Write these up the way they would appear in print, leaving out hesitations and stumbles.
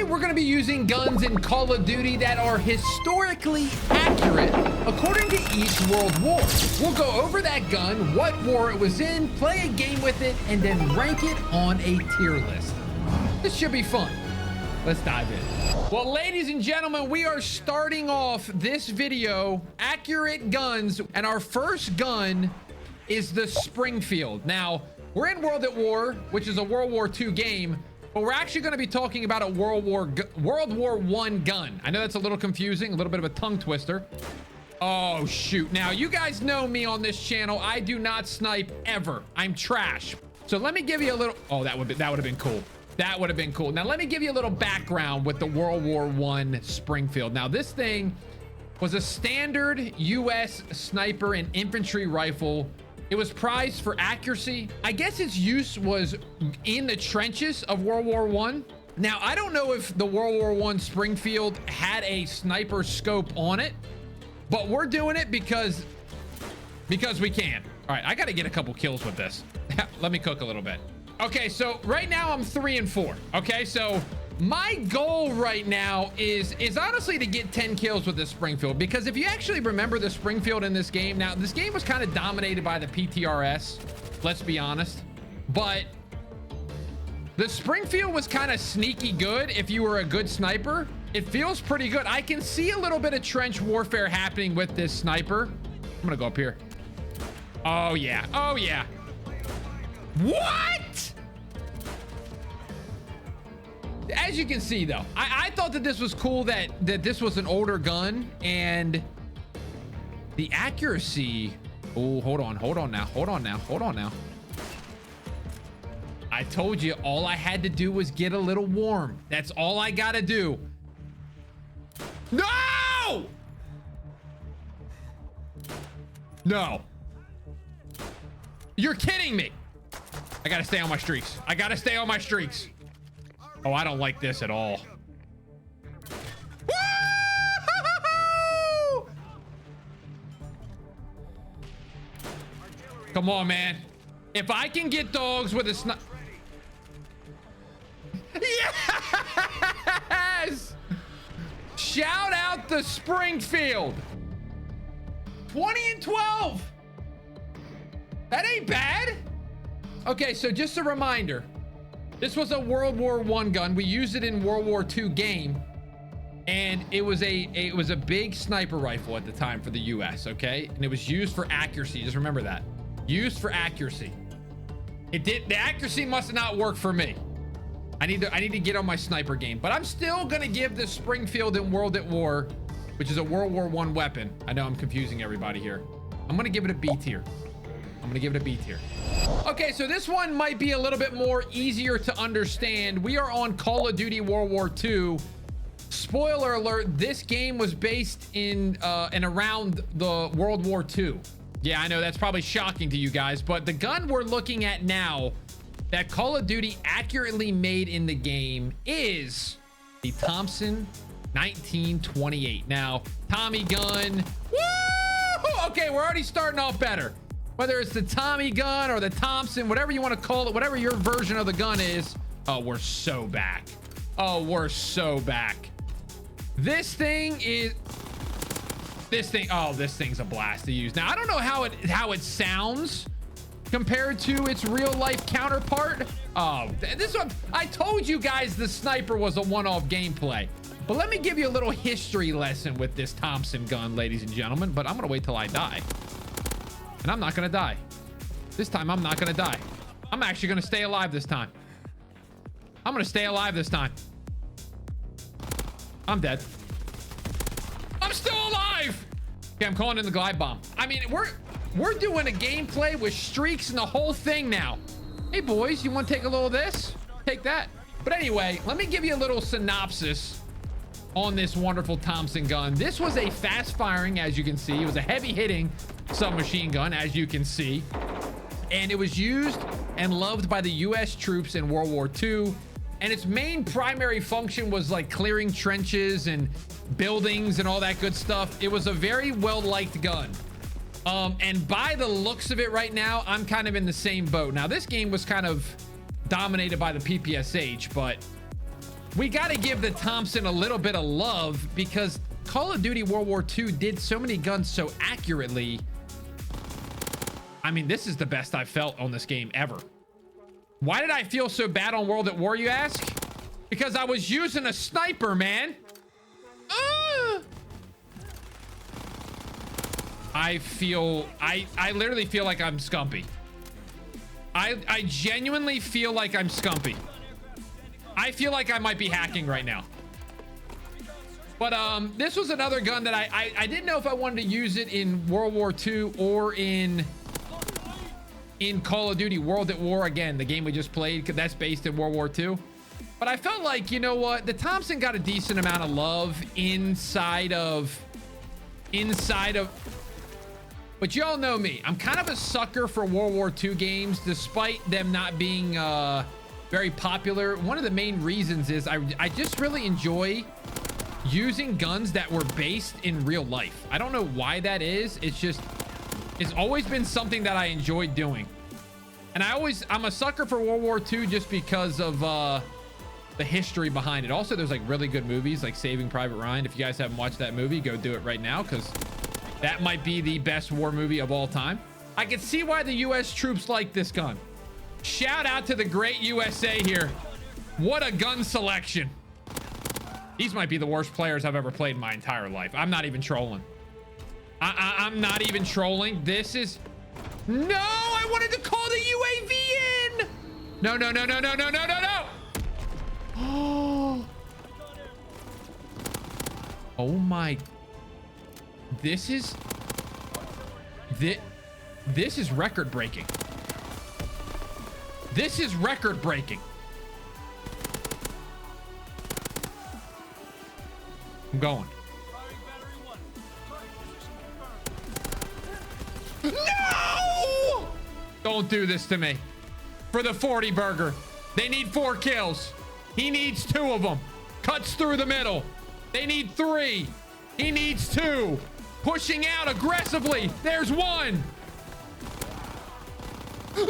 we're going to be using guns in Call of Duty that are historically accurate according to each world war. We'll go over that gun, what war it was in, play a game with it, and then rank it on a tier list. This should be fun. Let's dive in. Well, ladies and gentlemen, we are starting off this video, accurate guns, and our first gun is the Springfield. Now, we're in World at War, which is a World War II game, but we're actually going to be talking about a World War I gun. I know that's a little confusing, a little bit of a tongue twister. Oh, shoot. Now, you guys know me on this channel. I do not snipe ever. I'm trash. So let me give you a little... Oh, that would have been cool. That would have been cool. Now, let me give you a little background with the World War I Springfield. Now, this thing was a standard U.S. sniper and infantry rifle. It was prized for accuracy. I guess its use was in the trenches of World War I. Now, I don't know if the World War I Springfield had a sniper scope on it, but we're doing it because we can. All right, I got to get a couple kills with this. Let me cook a little bit. Okay, so right now I'm 3 and 4. Okay, so my goal right now is honestly to get 10 kills with this Springfield, because if you actually remember the Springfield in this game, now this game was kind of dominated by the PTRS, let's be honest, but the Springfield was kind of sneaky good if you were a good sniper. It feels pretty good. I can see a little bit of trench warfare happening with this sniper. I'm gonna go up here. Oh yeah, oh yeah. What? As you can see, though, I thought that this was cool that this was an older gun, and the accuracy. Oh, hold on now. I told you all I had to do was get a little warm. That's all I gotta do. No! No. You're kidding me. I gotta stay on my streaks. Oh, I don't like this at all. Woo! Come on, man. If I can get dogs with a sniper. Yes! Shout out the Springfield. 20 and 12. That ain't bad. Okay, so just a reminder. This was a World War I gun. We used it in World War II game, and it was a big sniper rifle at the time for the US, okay? And it was used for accuracy. Just remember that. Used for accuracy. The accuracy must have not worked for me. I need to get on my sniper game, but I'm still gonna give the Springfield in World at War, which is a World War I weapon. I know I'm confusing everybody here. I'm gonna give it a B tier. Okay, so this one might be a little bit more easier to understand. We are on Call of Duty World War II. Spoiler alert, this game was based in and around the World War II. Yeah, I know that's probably shocking to you guys, but the gun we're looking at now that Call of Duty accurately made in the game is the Thompson 1928. Now, Tommy gun. Woo! Okay, we're already starting off better. Whether it's the Tommy gun or the Thompson, whatever you want to call it, whatever your version of the gun is. Oh, we're so back. This thing's a blast to use. Now, I don't know how it sounds compared to its real life counterpart. Oh, this one, I told you guys the sniper was a one-off gameplay. But let me give you a little history lesson with this Thompson gun, ladies and gentlemen. But I'm gonna wait till I die. And I'm not gonna die. This time, I'm not gonna die. I'm actually gonna stay alive this time. I'm dead. I'm still alive. Okay, I'm calling in the glide bomb. I mean, we're doing a gameplay with streaks and the whole thing now. Hey boys, you want to take a little of this? Take that. But anyway, let me give you a little synopsis on this wonderful Thompson gun. This was a fast firing, as you can see. It was a heavy hitting submachine gun, as you can see. And it was used and loved by the US troops in World War II. And its main primary function was like clearing trenches and buildings and all that good stuff. It was a very well-liked gun. And by the looks of it right now, I'm kind of in the same boat. Now, this game was kind of dominated by the PPSH, but we got to give the Thompson a little bit of love because Call of Duty World War II did so many guns so accurately. I mean, this is the best I've felt on this game ever. Why did I feel so bad on World at War, you ask? Because I was using a sniper, man. I literally feel like I'm scumpy. I genuinely feel like I'm scumpy. I feel like I might be hacking right now. But this was another gun that I didn't know if I wanted to use it in World War II or in Call of Duty World at War. Again, the game we just played, because that's based in World War II. But I felt like, you know what? The Thompson got a decent amount of love inside of... But y'all know me. I'm kind of a sucker for World War II games, despite them not being very popular. One of the main reasons is I just really enjoy using guns that were based in real life. I don't know why that is. It's always been something that I enjoyed doing. And I'm a sucker for World War II just because of the history behind it. Also, there's like really good movies like Saving Private Ryan. If you guys haven't watched that movie, go do it right now, because that might be the best war movie of all time. I can see why the US troops like this gun. Shout out to the great USA here. What a gun selection. These might be the worst players I've ever played in my entire life. I'm not even trolling. I'm not even trolling. This is... No, I wanted to call the UAV in. No, no, no, no, no, no, no, no, no. Oh. Oh my... This is record breaking. This is record breaking. I'm going. No! Don't do this to me. For the 40 burger. They need 4 kills. He needs 2 of them. Cuts through the middle. They need 3. He needs 2. Pushing out aggressively. There's 1. No!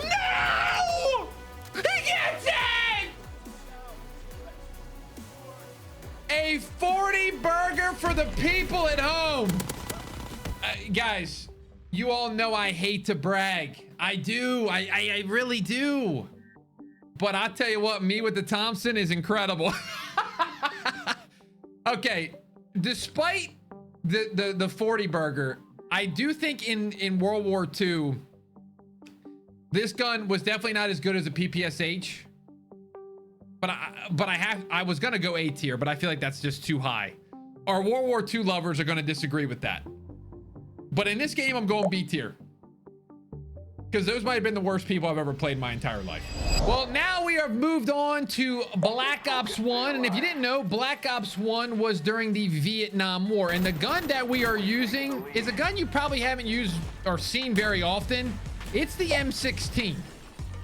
He gets it! A 40 burger for the people at home. Guys, you all know I hate to brag. I do. I really do. But I'll tell you what, me with the Thompson is incredible. Okay, despite the 40 burger, I do think in World War II, this gun was definitely not as good as a PPSH. But I was gonna go A tier, but I feel like that's just too high. Our World War II lovers are gonna disagree with that. But in this game, I'm going B tier, because those might have been the worst people I've ever played in my entire life. Well, now we have moved on to Black Ops 1. And if you didn't know, Black Ops 1 was during the Vietnam War. And the gun that we are using is a gun you probably haven't used or seen very often. It's the M16.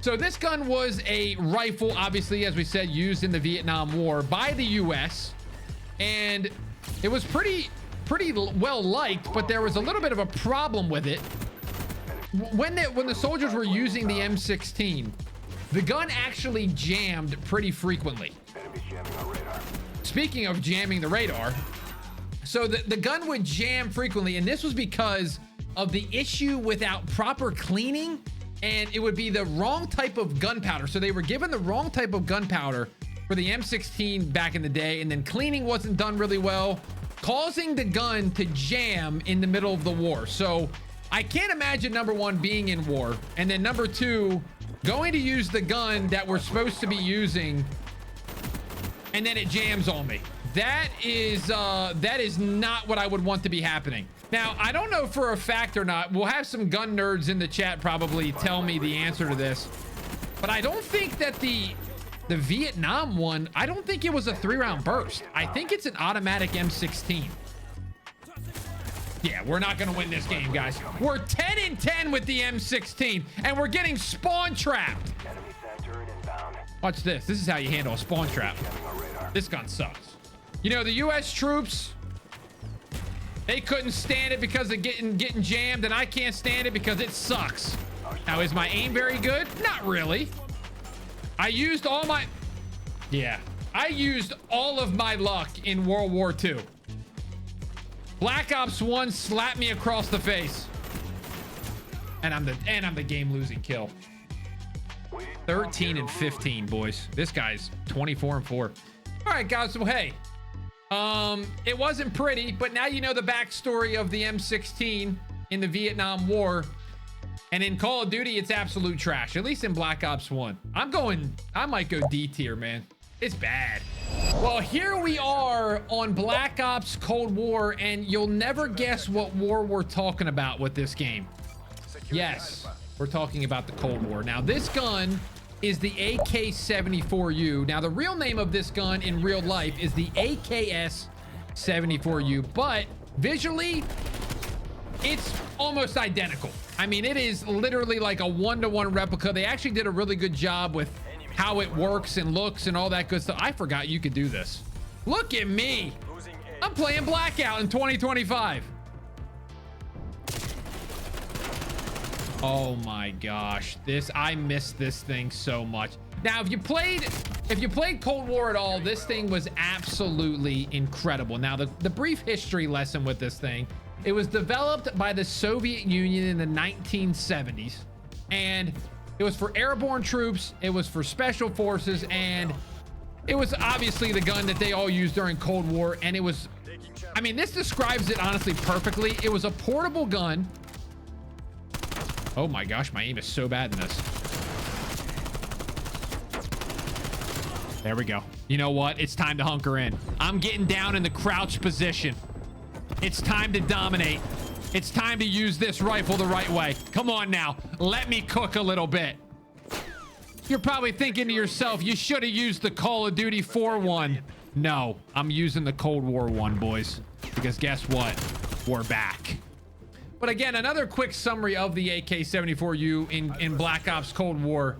So this gun was a rifle, obviously, as we said, used in the Vietnam War by the US. And it was pretty well liked, but there was a little bit of a problem with it. When the soldiers were using the M16, the gun actually jammed pretty frequently. Speaking of jamming the radar, so the gun would jam frequently, and this was because of the issue without proper cleaning, and it would be the wrong type of gunpowder. So they were given the wrong type of gunpowder for the M16 back in the day, and then cleaning wasn't done really well, causing the gun to jam in the middle of the war. So I can't imagine, number one, being in war, and then number two, going to use the gun that we're supposed to be using, and then it jams on me. That is not what I would want to be happening. Now, I don't know for a fact or not. We'll have some gun nerds in the chat probably tell me the answer to this, but I don't think that the Vietnam one, I don't think it was a 3-round burst. I think it's an automatic M16. Yeah, we're not going to win this game, guys. We're 10-10 with the M16, and we're getting spawn trapped. Watch this. This is how you handle a spawn trap. This gun sucks. You know, the US troops, they couldn't stand it because of getting jammed, and I can't stand it because it sucks. Now, is my aim very good? Not really. I used all my... Yeah, I used all of my luck in World War II. Black Ops 1 slapped me across the face. And I'm the game losing kill. 13 and 15, boys. This guy's 24 and 4. All right, guys. So hey, it wasn't pretty, but now you know the backstory of the M16 in the Vietnam War. And in Call of Duty, it's absolute trash. At least in Black Ops 1. I might go D tier, man. It's bad. Well, here we are on Black Ops Cold War, and you'll never guess what war we're talking about with this game. Yes, we're talking about the Cold War. Now, this gun is the AK-74U. Now, the real name of this gun in real life is the AKS-74U, but visually, it's almost identical. I mean, it is literally like a one-to-one replica. They actually did a really good job with how it works and looks and all that good stuff. I forgot you could do this. Look at me. I'm playing Blackout in 2025. Oh my gosh. I missed this thing so much. Now, if you played Cold War at all, this thing was absolutely incredible. Now, the brief history lesson with this thing, it was developed by the Soviet Union in the 1970s, and it was for airborne troops, it was for special forces, and it was obviously the gun that they all used during Cold War. And it was, I mean, this describes it honestly perfectly. It was a portable gun. Oh my gosh, my aim is so bad in this. There we go. You know what? It's time to hunker in. I'm getting down in the crouch position. It's time to dominate. It's time to use this rifle the right way. Come on now. Let me cook a little bit. You're probably thinking to yourself, you should have used the Call of Duty 4 one. No, I'm using the Cold War one, boys. Because guess what? We're back. But again, another quick summary of the AK-74U in Black Ops Cold War.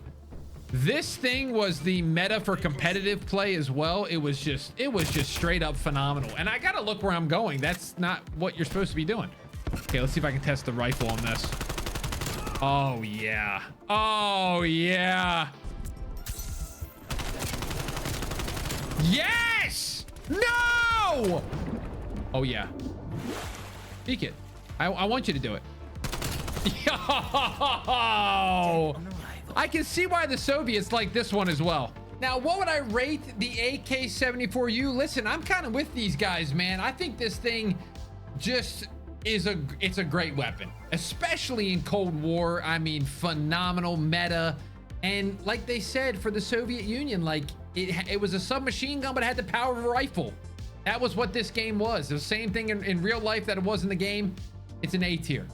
This thing was the meta for competitive play as well. It was just straight up phenomenal. And I gotta look where I'm going. That's not what you're supposed to be doing. Okay, let's see if I can test the rifle on this. Oh yeah. Oh yeah. Yes! No! Oh yeah. Peek it. I want you to do it. Yo! I can see why the Soviets like this one as well. Now, what would I rate the AK-74U? Listen, I'm kind of with these guys, man. I think this thing just it's a great weapon, especially in Cold War. I mean, phenomenal meta. And like they said, for the Soviet Union, like it was a submachine gun, but it had the power of a rifle. That was what this game was. The same thing in real life that it was in the game. It's an A tier.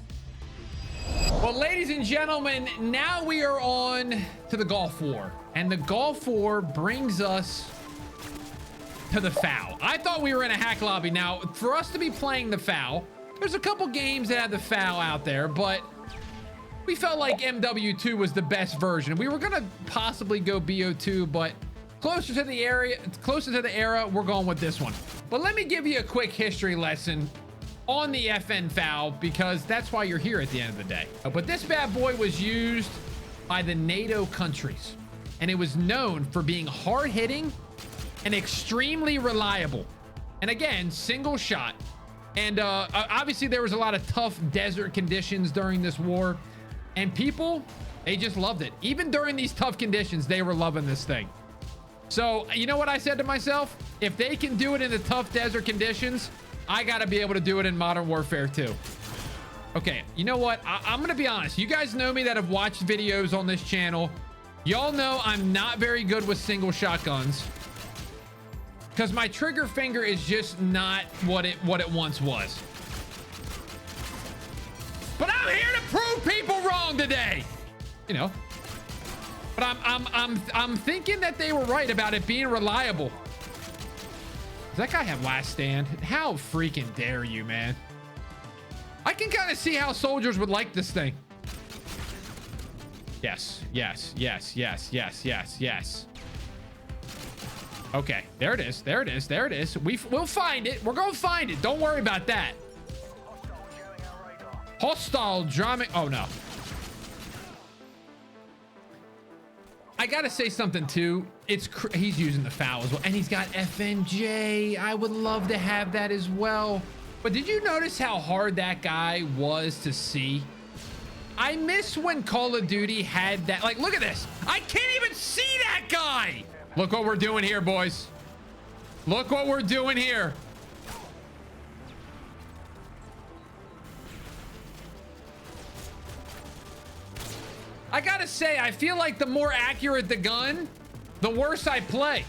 Well, ladies and gentlemen, now we are on to the Gulf War. And the Gulf War brings us to the FAO. I thought we were in a hack lobby. Now, for us to be playing the FAO, there's a couple games that have the FAO out there, but we felt like MW2 was the best version. We were gonna possibly go BO2, but closer to the era, we're going with this one. But let me give you a quick history lesson on the FN FAO, because that's why you're here at the end of the day. But this bad boy was used by the NATO countries, and it was known for being hard-hitting and extremely reliable. And again, single shot. And obviously there was a lot of tough desert conditions during this war, and people, they just loved it. Even during these tough conditions, they were loving this thing. So you know what I said to myself? If they can do it in the tough desert conditions, I gotta be able to do it in Modern Warfare too. Okay, you know what? I'm gonna be honest. You guys know me that have watched videos on this channel. Y'all know I'm not very good with single shotguns, because my trigger finger is just not what it once was. But I'm here to prove people wrong today, you know. But I'm thinking that they were right about it being reliable. Does that guy have last stand? How freaking dare you, man? I can kind of see how soldiers would like this thing. Yes, yes, yes, yes, yes, yes, yes. Okay, there it is. There it is. There it is. We'll find it. We're gonna find it. Don't worry about that. Hostile jamming. Oh no. I gotta say something too. He's using the FAL as well, and he's got FNJ. I would love to have that as well. But did you notice how hard that guy was to see? I miss when Call of Duty had that. Like, look at this. I can't even see that guy. Look what we're doing here, boys. Look what we're doing here. I gotta say, I feel like the more accurate the gun, the worse I play.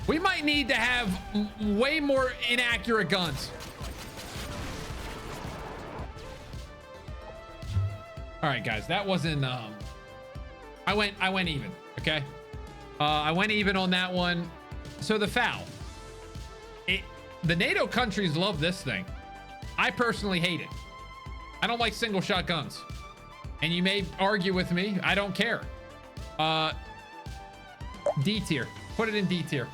We might need to have way more inaccurate guns. All right, guys, that wasn't, I went even, okay? I went even on that one. So the FAL, the NATO countries love this thing. I personally hate it. I don't like single shot guns. And you may argue with me. I don't care. D tier. Put it in D tier.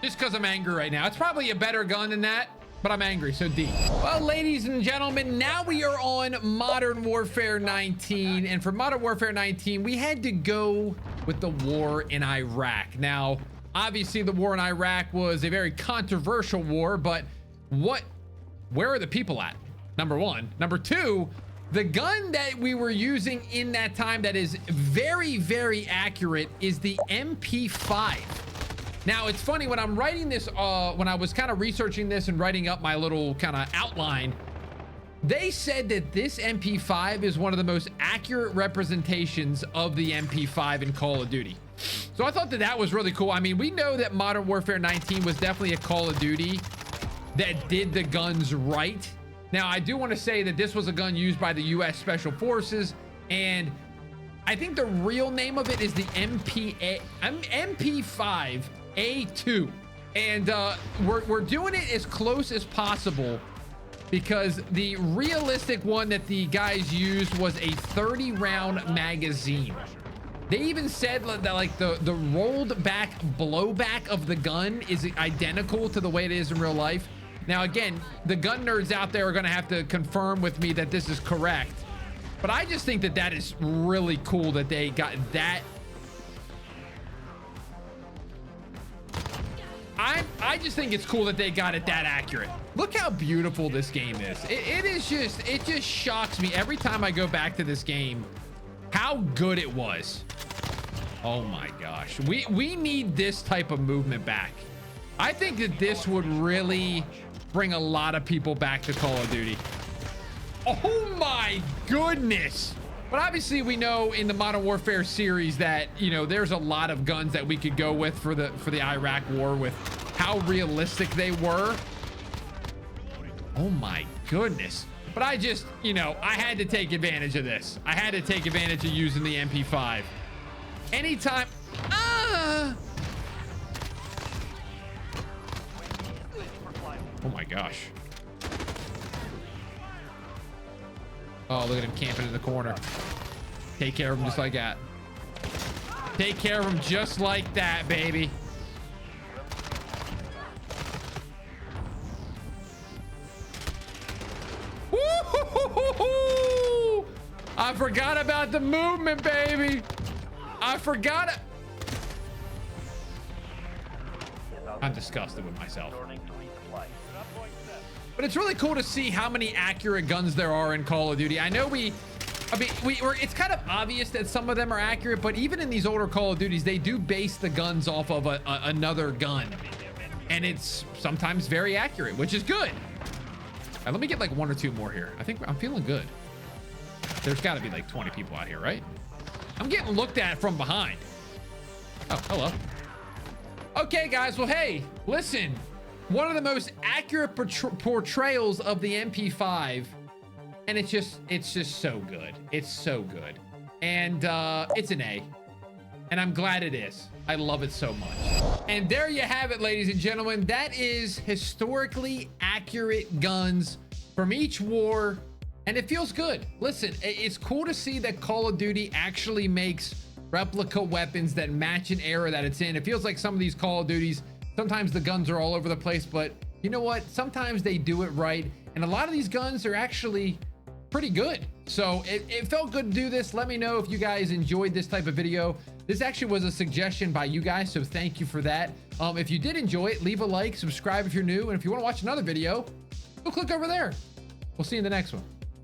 Just because I'm angry right now. It's probably a better gun than that, but I'm angry, so D. Well, ladies and gentlemen, now we are on Modern Warfare 19. And for Modern Warfare 19, we had to go with the war in Iraq. Now, obviously, the war in Iraq was a very controversial war, but where are the people at? Number one. Number two, the gun that we were using in that time that is very, very accurate is the MP5. Now, it's funny, when I'm writing this, when I was kind of researching this and writing up my little kind of outline, they said that this MP5 is one of the most accurate representations of the MP5 in Call of Duty. So I thought that that was really cool. I mean, we know that Modern Warfare 19 was definitely a Call of Duty that did the guns right. Now, I do want to say that this was a gun used by the U.S. Special Forces, and I think the real name of it is the MP5A2. And we're doing it as close as possible because the realistic one that the guys used was a 30-round magazine. They even said that like the rolled back blowback of the gun is identical to the way it is in real life. Now, again, the gun nerds out there are going to have to confirm with me that this is correct. But I just think that that is really cool that they got that. I just think it's cool that they got it that accurate. Look how beautiful this game is. It just shocks me every time I go back to this game how good it was. Oh my gosh. We need this type of movement back. I think that this would really bring a lot of people back to Call of Duty. Oh my goodness. But obviously we know in the Modern Warfare series that, you know, there's a lot of guns that we could go with for the Iraq war with how realistic they were. Oh my goodness. But I just, you know, I had to take advantage of this. I had to take advantage of using the MP5. Anytime. Oh my gosh. Oh, look at him camping in the corner. Take care of him just like that. Take care of him just like that, baby. Woo-hoo-hoo-hoo-hoo! I forgot about the movement, baby. I forgot it. I'm disgusted with myself. But it's really cool to see how many accurate guns there are in Call of Duty. I know it's kind of obvious that some of them are accurate, but even in these older Call of Duties, they do base the guns off of another gun. And it's sometimes very accurate, which is good. All right, let me get like one or two more here. I think I'm feeling good. There's got to be like 20 people out here, right? I'm getting looked at from behind. Oh, hello. Okay, guys. Well, hey, listen. One of the most accurate portrayals of the MP5, and it's just so good. It's so good, and it's an A, and I'm glad it is. I love it so much. And there you have it, ladies and gentlemen. That is historically accurate guns from each war, and it feels good. Listen, it's cool to see that Call of Duty actually makes replica weapons that match an era that it's in. It feels like some of these Call of Duties, sometimes the guns are all over the place, but you know what? Sometimes they do it right. And a lot of these guns are actually pretty good. So it felt good to do this. Let me know if you guys enjoyed this type of video. This actually was a suggestion by you guys, so thank you for that. If you did enjoy it, leave a like, subscribe if you're new, and if you want to watch another video, go click over there. We'll see you in the next one.